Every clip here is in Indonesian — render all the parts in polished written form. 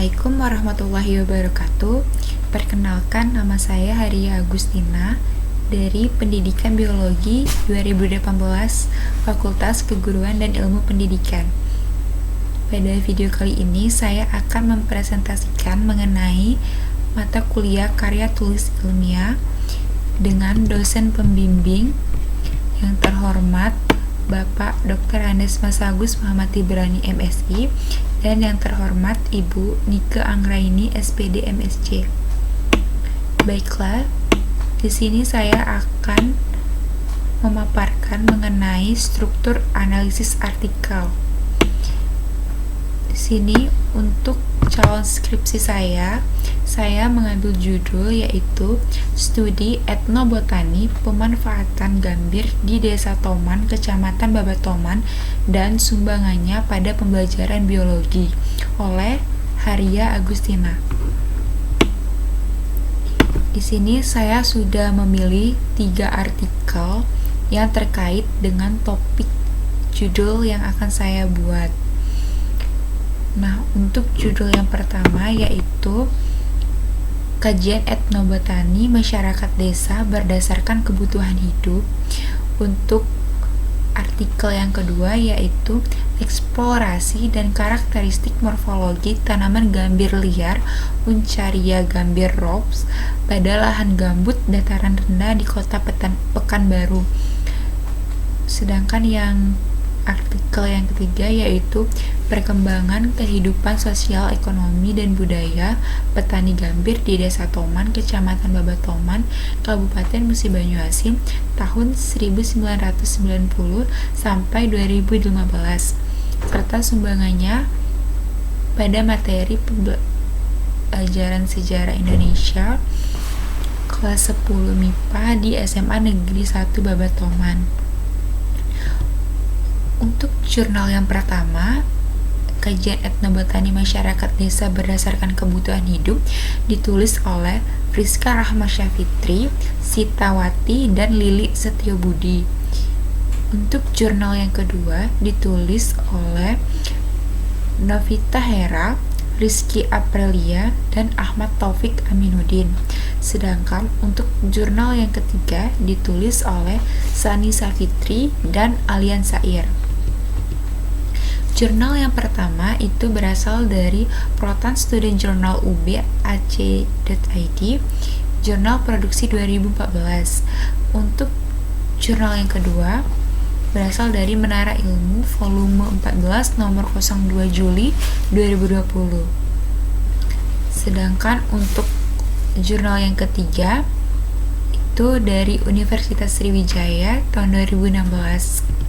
Assalamualaikum warahmatullahi wabarakatuh. Perkenalkan, nama saya Haria Agustina dari Pendidikan Biologi 2018 Fakultas Keguruan dan Ilmu Pendidikan. Pada video kali ini saya akan mempresentasikan mengenai mata kuliah karya tulis ilmiah dengan dosen pembimbing yang terhormat Bapak Dr. Andes Masagus Muhammad Ibrani MSI dan yang terhormat Ibu Nike Anggraini SPD MSc. Baiklah, di sini saya akan memaparkan mengenai struktur analisis artikel. Di sini untuk calon skripsi saya mengambil judul yaitu Studi Etnobotani Pemanfaatan Gambir di Desa Toman, Kecamatan Babatoman dan Sumbangannya pada Pembelajaran Biologi oleh Haria Agustina. Di sini saya sudah memilih 3 artikel yang terkait dengan topik judul yang akan saya buat. Nah, untuk judul yang pertama yaitu Kajian Etnobotani Masyarakat Desa Berdasarkan Kebutuhan Hidup. Untuk artikel yang kedua yaitu Eksplorasi dan Karakteristik Morfologi Tanaman Gambir Liar Uncaria Gambir Rops pada lahan gambut dataran rendah di Kota Pekanbaru. Sedangkan yang artikel yang ketiga yaitu Perkembangan Kehidupan Sosial Ekonomi dan Budaya Petani Gambir di Desa Toman, Kecamatan Babatoman, Kabupaten Musi Banyuasin tahun 1990 sampai 2015 serta sumbangannya pada materi pembelajaran sejarah Indonesia kelas 10 MIPA di SMA Negeri 1 Babatoman. Untuk jurnal yang pertama, Kajian Etnobotani Masyarakat Desa Berdasarkan Kebutuhan Hidup, ditulis oleh Friska Rahmasya Fitri, Sitawati, dan Lili Setiobudi. Untuk jurnal yang kedua, ditulis oleh Novita Hera, Rizky Aprilia, dan Ahmad Taufik Aminuddin. Sedangkan untuk jurnal yang ketiga ditulis oleh Sani Safitri dan Alian Sair. Jurnal yang pertama itu berasal dari Proton Student Journal UB AC.id, Jurnal Produksi 2014. Untuk jurnal yang kedua berasal dari Menara Ilmu volume 14 nomor 02 Juli 2020. Sedangkan untuk jurnal yang ketiga itu dari Universitas Sriwijaya tahun 2016.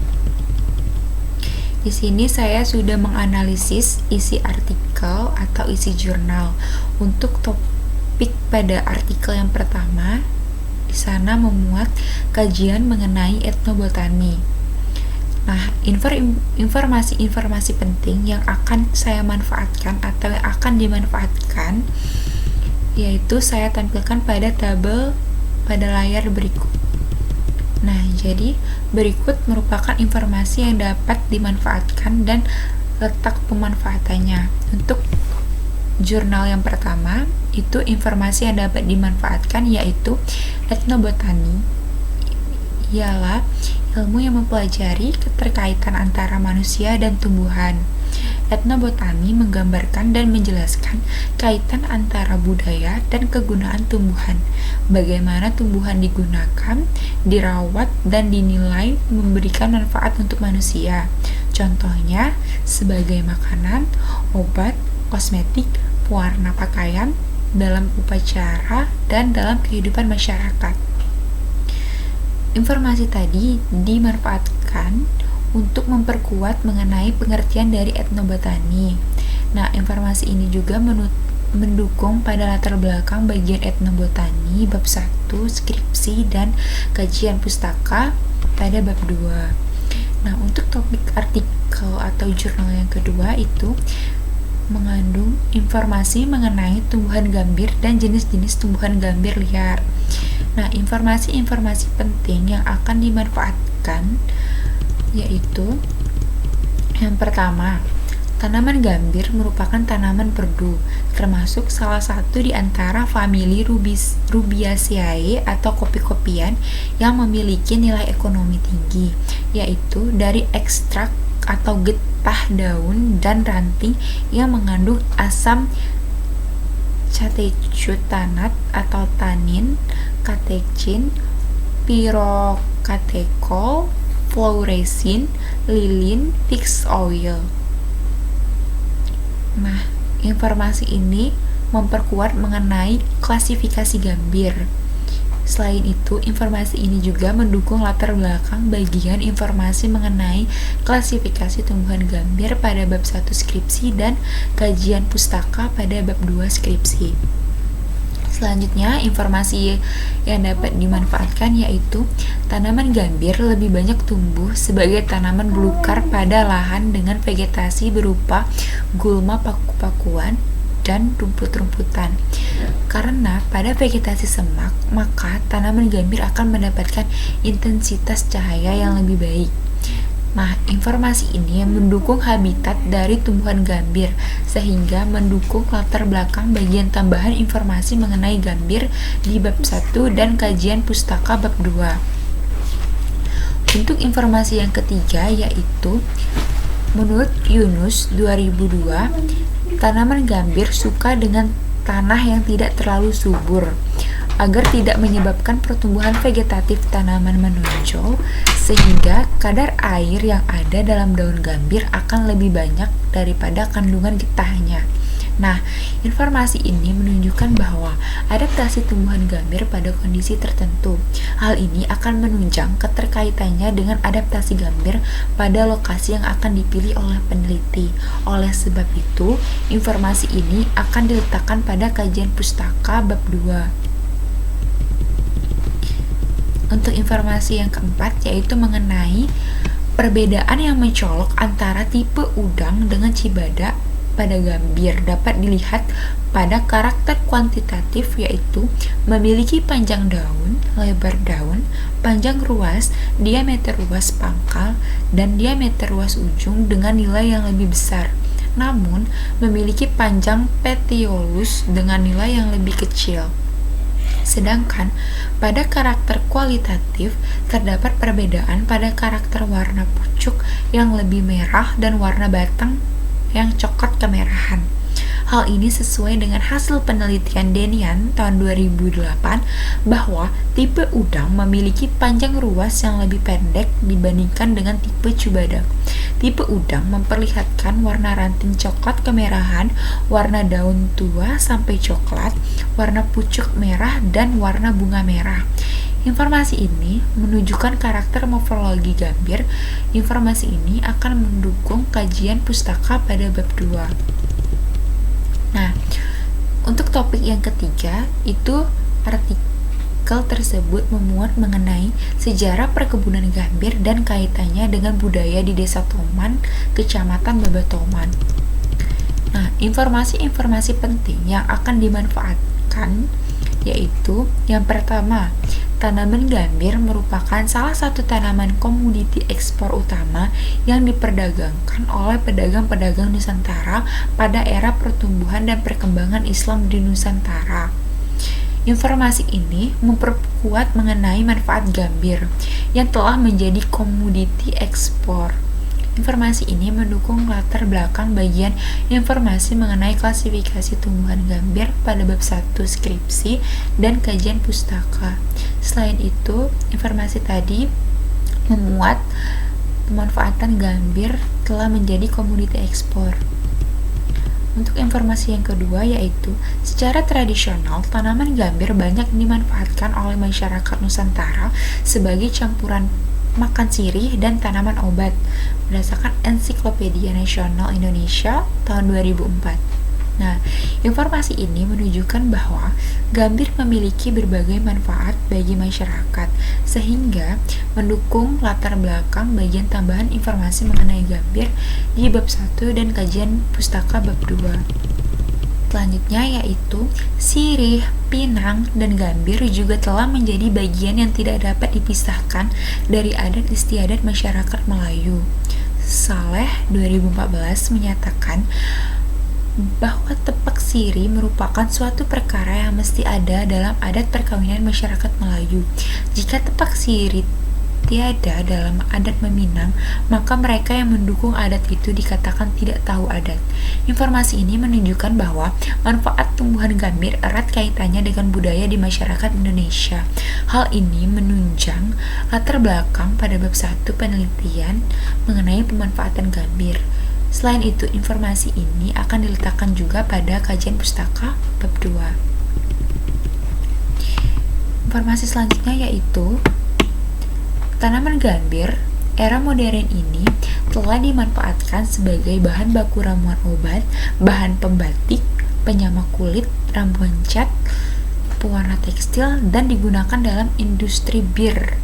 Di sini saya sudah menganalisis isi artikel atau isi jurnal. Untuk topik pada artikel yang pertama, di sana memuat kajian mengenai etnobotani. Nah, informasi-informasi penting yang akan saya manfaatkan atau yang akan dimanfaatkan yaitu saya tampilkan pada tabel pada layar berikut. Nah, jadi berikut merupakan informasi yang dapat dimanfaatkan dan letak pemanfaatannya. Untuk jurnal yang pertama, itu informasi yang dapat dimanfaatkan yaitu etnobotani ialah ilmu yang mempelajari keterkaitan antara manusia dan tumbuhan. Etnobotani menggambarkan dan menjelaskan kaitan antara budaya dan kegunaan tumbuhan, bagaimana tumbuhan digunakan, dirawat, dan dinilai memberikan manfaat untuk manusia. Contohnya, sebagai makanan, obat, kosmetik, pewarna pakaian, dalam upacara, dan dalam kehidupan masyarakat. Informasi tadi dimanfaatkan untuk memperkuat mengenai pengertian dari etnobotani. Nah, informasi ini juga mendukung pada latar belakang bagian etnobotani bab 1, skripsi, dan kajian pustaka pada bab 2. Nah, untuk topik artikel atau jurnal yang kedua itu mengandung informasi mengenai tumbuhan gambir dan jenis-jenis tumbuhan gambir liar. Nah, informasi-informasi penting yang akan dimanfaatkan yaitu yang pertama, Tanaman gambir merupakan tanaman perdu, termasuk salah satu di antara famili Rubiaceae atau kopi-kopian yang memiliki nilai ekonomi tinggi, yaitu dari ekstrak atau getah daun dan ranting yang mengandung asam catechutanat atau tanin, katechin, pirokatechol, fluoresin, lilin, fix oil. Nah, informasi ini memperkuat mengenai klasifikasi gambir. Selain itu, informasi ini juga mendukung latar belakang bagian informasi mengenai klasifikasi tumbuhan gambir pada bab 1 skripsi dan kajian pustaka pada bab 2 skripsi. Selanjutnya, informasi yang dapat dimanfaatkan yaitu tanaman gambir lebih banyak tumbuh sebagai tanaman belukar pada lahan dengan vegetasi berupa gulma paku-pakuan dan rumput-rumputan. Karena pada vegetasi semak, maka tanaman gambir akan mendapatkan intensitas cahaya yang lebih baik. Nah, informasi ini mendukung habitat dari tumbuhan gambir, sehingga mendukung latar belakang bagian tambahan informasi mengenai gambir di bab 1 dan kajian pustaka bab 2. Untuk informasi yang ketiga yaitu, menurut Yunus 2002, tanaman gambir suka dengan tanah yang tidak terlalu subur, agar tidak menyebabkan pertumbuhan vegetatif tanaman menonjol, sehingga kadar air yang ada dalam daun gambir akan lebih banyak daripada kandungan getahnya. Nah, informasi ini menunjukkan bahwa adaptasi tumbuhan gambir pada kondisi tertentu. Hal ini akan menunjang keterkaitannya dengan adaptasi gambir pada lokasi yang akan dipilih oleh peneliti. Oleh sebab itu, informasi ini akan diletakkan pada kajian pustaka bab 2. Untuk informasi yang keempat yaitu mengenai perbedaan yang mencolok antara tipe udang dengan cibada pada gambir dapat dilihat pada karakter kuantitatif, yaitu memiliki panjang daun, lebar daun, panjang ruas, diameter ruas pangkal, dan diameter ruas ujung dengan nilai yang lebih besar, namun memiliki panjang petiolus dengan nilai yang lebih kecil. Sedangkan pada karakter kualitatif terdapat perbedaan pada karakter warna pucuk yang lebih merah dan warna batang yang coklat kemerahan. Hal ini sesuai dengan hasil penelitian Denian tahun 2008 bahwa tipe udang memiliki panjang ruas yang lebih pendek dibandingkan dengan tipe cibada. Tipe udang memperlihatkan warna ranting coklat kemerahan, warna daun tua sampai coklat, warna pucuk merah, dan warna bunga merah. Informasi ini menunjukkan karakter morfologi gambir. Informasi ini akan mendukung kajian pustaka pada bab 2. Nah, untuk topik yang ketiga itu artikel tersebut memuat mengenai sejarah perkebunan gambir dan kaitannya dengan budaya di Desa Toman, Kecamatan Babatoman. Nah, informasi-informasi penting yang akan dimanfaatkan yaitu yang pertama, tanaman gambir merupakan salah satu tanaman komoditi ekspor utama yang diperdagangkan oleh pedagang-pedagang Nusantara pada era pertumbuhan dan perkembangan Islam di Nusantara. Informasi ini memperkuat mengenai manfaat gambir yang telah menjadi komoditi ekspor. Informasi ini mendukung latar belakang bagian informasi mengenai klasifikasi tumbuhan gambir pada bab 1 skripsi dan kajian pustaka. Selain itu, informasi tadi memuat pemanfaatan gambir telah menjadi komoditi ekspor. Untuk informasi yang kedua yaitu, secara tradisional tanaman gambir banyak dimanfaatkan oleh masyarakat Nusantara sebagai campuran makan sirih dan tanaman obat berdasarkan Ensiklopedia Nasional Indonesia tahun 2004. Nah, informasi ini menunjukkan bahwa gambir memiliki berbagai manfaat bagi masyarakat, sehingga mendukung latar belakang bagian tambahan informasi mengenai gambir di bab 1 dan kajian pustaka bab 2. Selanjutnya yaitu sirih, pinang, dan gambir juga telah menjadi bagian yang tidak dapat dipisahkan dari adat istiadat masyarakat Melayu. Saleh 2014 menyatakan bahwa tepak siri merupakan suatu perkara yang mesti ada dalam adat perkawinan masyarakat Melayu. Jika tepak siri tiada dalam adat Meminang, maka mereka yang mendukung adat itu dikatakan tidak tahu adat. Informasi ini menunjukkan bahwa manfaat tumbuhan gambir erat kaitannya dengan budaya di masyarakat Indonesia. Hal ini menunjang latar belakang pada bab 1 penelitian mengenai pemanfaatan gambir. Selain itu, informasi ini akan diletakkan juga pada kajian pustaka bab 2. Informasi selanjutnya yaitu tanaman gambir era modern ini telah dimanfaatkan sebagai bahan baku ramuan obat, bahan pembatik, penyama kulit, ramuan cat, pewarna tekstil, dan digunakan dalam industri bir.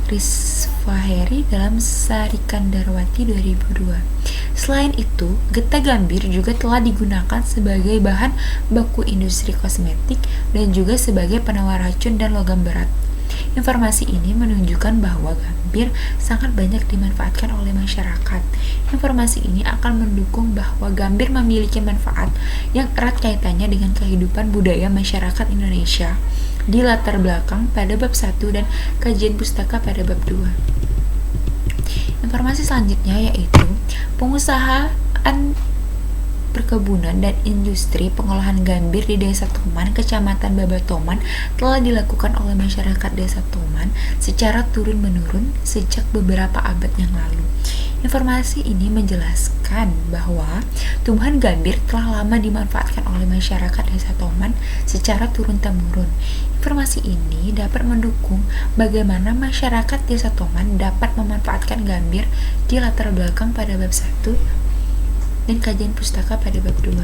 Rizvaheri dalam Sarikandarwati 2002. Selain itu, getah gambir juga telah digunakan sebagai bahan baku industri kosmetik dan juga sebagai penawar racun dan logam berat. Informasi ini menunjukkan bahwa gambir sangat banyak dimanfaatkan oleh masyarakat. Informasi ini akan mendukung bahwa gambir memiliki manfaat yang erat kaitannya dengan kehidupan budaya masyarakat Indonesia di latar belakang pada bab 1 dan kajian pustaka pada bab 2. Informasi selanjutnya yaitu pengusahaan perkebunan dan industri pengolahan gambir di Desa Toman, Kecamatan Babatoman telah dilakukan oleh masyarakat Desa Toman secara turun-menurun sejak beberapa abad yang lalu. Informasi ini menjelaskan bahwa tumbuhan gambir telah lama dimanfaatkan oleh masyarakat Desa Toman secara turun-temurun. Informasi ini dapat mendukung bagaimana masyarakat Desa Toman dapat memanfaatkan gambir di latar belakang pada bab 1 dan kajian pustaka pada bab 2.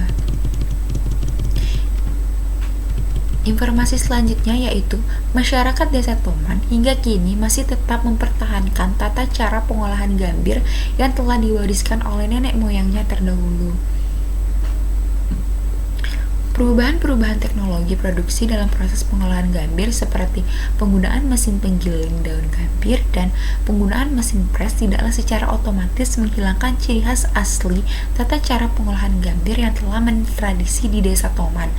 Informasi selanjutnya yaitu masyarakat Desa Toman hingga kini masih tetap mempertahankan tata cara pengolahan gambir yang telah diwariskan oleh nenek moyangnya terdahulu. Perubahan-perubahan teknologi produksi dalam proses pengolahan gambir seperti penggunaan mesin penggiling daun gambir dan penggunaan mesin pres tidaklah secara otomatis menghilangkan ciri khas asli tata cara pengolahan gambir yang telah mentradisi di Desa Toman.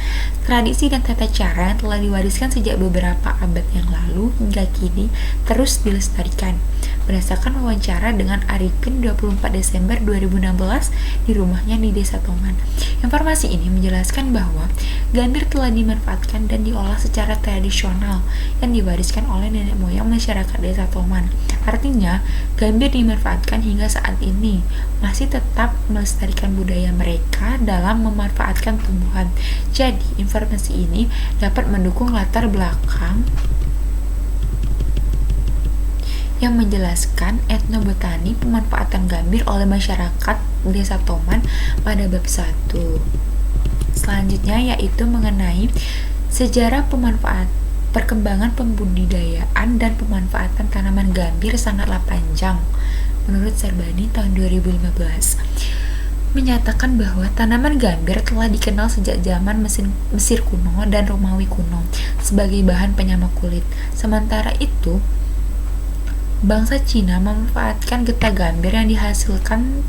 Tradisi dan tata cara yang telah diwariskan sejak beberapa abad yang lalu hingga kini terus dilestarikan. Berdasarkan wawancara dengan Arifin 24 Desember 2016 di rumahnya di Desa Toman. Informasi ini menjelaskan bahwa gambir telah dimanfaatkan dan diolah secara tradisional yang diwariskan oleh nenek moyang masyarakat Desa Toman. Artinya, gambir dimanfaatkan hingga saat ini, masih tetap melestarikan budaya mereka dalam memanfaatkan tumbuhan. Jadi, informasi ini dapat mendukung latar belakang yang menjelaskan etnobotani pemanfaatan gambir oleh masyarakat Desa Toman pada bab 1. Selanjutnya yaitu mengenai sejarah perkembangan pembudidayaan dan pemanfaatan tanaman gambir sangatlah panjang. Menurut Serbani tahun 2015 menyatakan bahwa tanaman gambir telah dikenal sejak zaman Mesir kuno dan Romawi kuno sebagai bahan penyama kulit. Sementara itu, bangsa Cina memanfaatkan getah gambir yang dihasilkan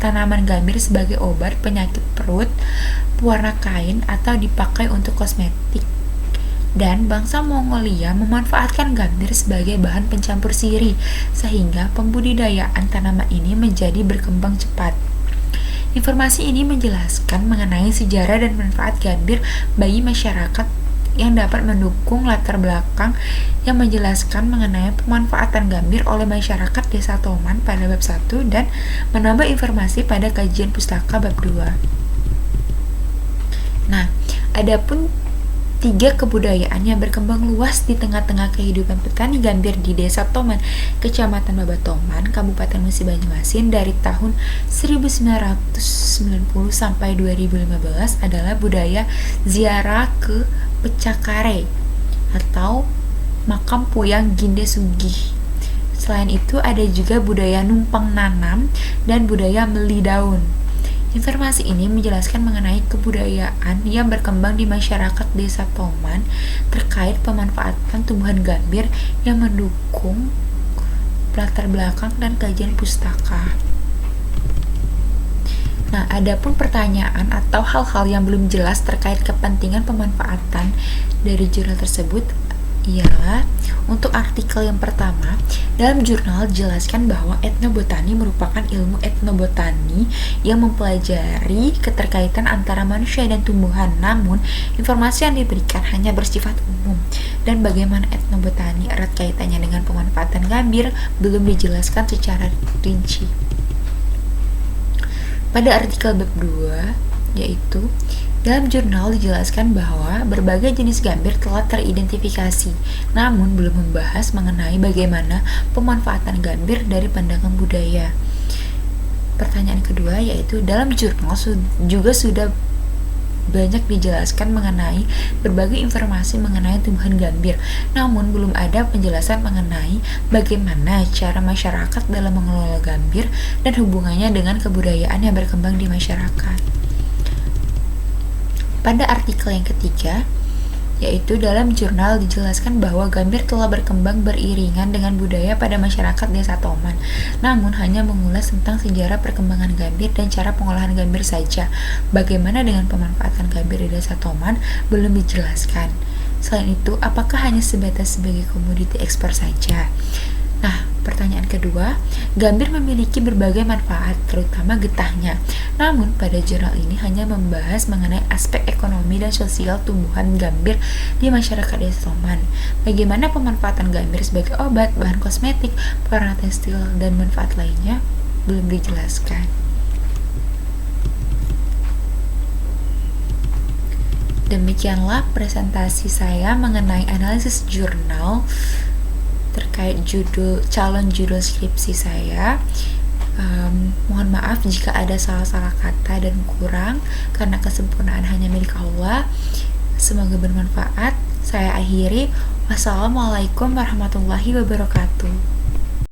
tanaman gambir sebagai obat penyakit perut, pewarna kain, atau dipakai untuk kosmetik. Dan bangsa Mongolia memanfaatkan gambir sebagai bahan pencampur siri, sehingga pembudidayaan tanaman ini menjadi berkembang cepat. Informasi ini menjelaskan mengenai sejarah dan manfaat gambir bagi masyarakat yang dapat mendukung latar belakang yang menjelaskan mengenai pemanfaatan gambir oleh masyarakat Desa Toman pada bab 1 dan menambah informasi pada kajian pustaka bab 2. Nah, adapun 3 kebudayaan yang berkembang luas di tengah-tengah kehidupan petani gambir di Desa Toman, Kecamatan Babatoman, Kabupaten Musi Banyuasin dari tahun 1990 sampai 2015 adalah budaya ziarah ke Pecakare atau makam Puyang Ginde Sugih. Selain itu ada juga budaya numpang nanam dan budaya meli daun. Informasi ini menjelaskan mengenai kebudayaan yang berkembang di masyarakat Desa Toman terkait pemanfaatan tumbuhan gambir yang mendukung latar belakang, dan kajian pustaka. Nah, adapun pertanyaan atau hal-hal yang belum jelas terkait kepentingan pemanfaatan dari jurnal tersebut ialah untuk artikel yang pertama, dalam jurnal dijelaskan bahwa etnobotani merupakan ilmu etnobotani yang mempelajari keterkaitan antara manusia dan tumbuhan, namun informasi yang diberikan hanya bersifat umum, dan bagaimana etnobotani erat kaitannya dengan pemanfaatan gambir belum dijelaskan secara rinci. Pada artikel bab 2, yaitu dalam jurnal dijelaskan bahwa berbagai jenis gambir telah teridentifikasi, namun belum membahas mengenai bagaimana pemanfaatan gambir dari pandangan budaya. Pertanyaan kedua yaitu dalam jurnal juga sudah banyak dijelaskan mengenai berbagai informasi mengenai tumbuhan gambir, namun belum ada penjelasan mengenai bagaimana cara masyarakat dalam mengelola gambir dan hubungannya dengan kebudayaan yang berkembang di masyarakat. Pada artikel yang ketiga, yaitu dalam jurnal dijelaskan bahwa gambir telah berkembang beriringan dengan budaya pada masyarakat desa Toman, namun hanya mengulas tentang sejarah perkembangan gambir dan cara pengolahan gambir saja. Bagaimana dengan pemanfaatan gambir di desa Toman belum dijelaskan. Selain itu, apakah hanya sebatas sebagai komoditi ekspor saja? Nah, pertanyaan kedua, gambir memiliki berbagai manfaat, terutama getahnya. Namun, pada jurnal ini hanya membahas mengenai aspek ekonomi dan sosial tumbuhan gambir di masyarakat desa Toman. Bagaimana pemanfaatan gambir sebagai obat, bahan kosmetik, pewarna tekstil, dan manfaat lainnya belum dijelaskan. Demikianlah presentasi saya mengenai analisis jurnal terkait calon judul skripsi saya. Mohon maaf jika ada salah-salah kata dan kurang, karena kesempurnaan hanya milik Allah. Semoga bermanfaat. Saya akhiri. Wassalamualaikum warahmatullahi wabarakatuh.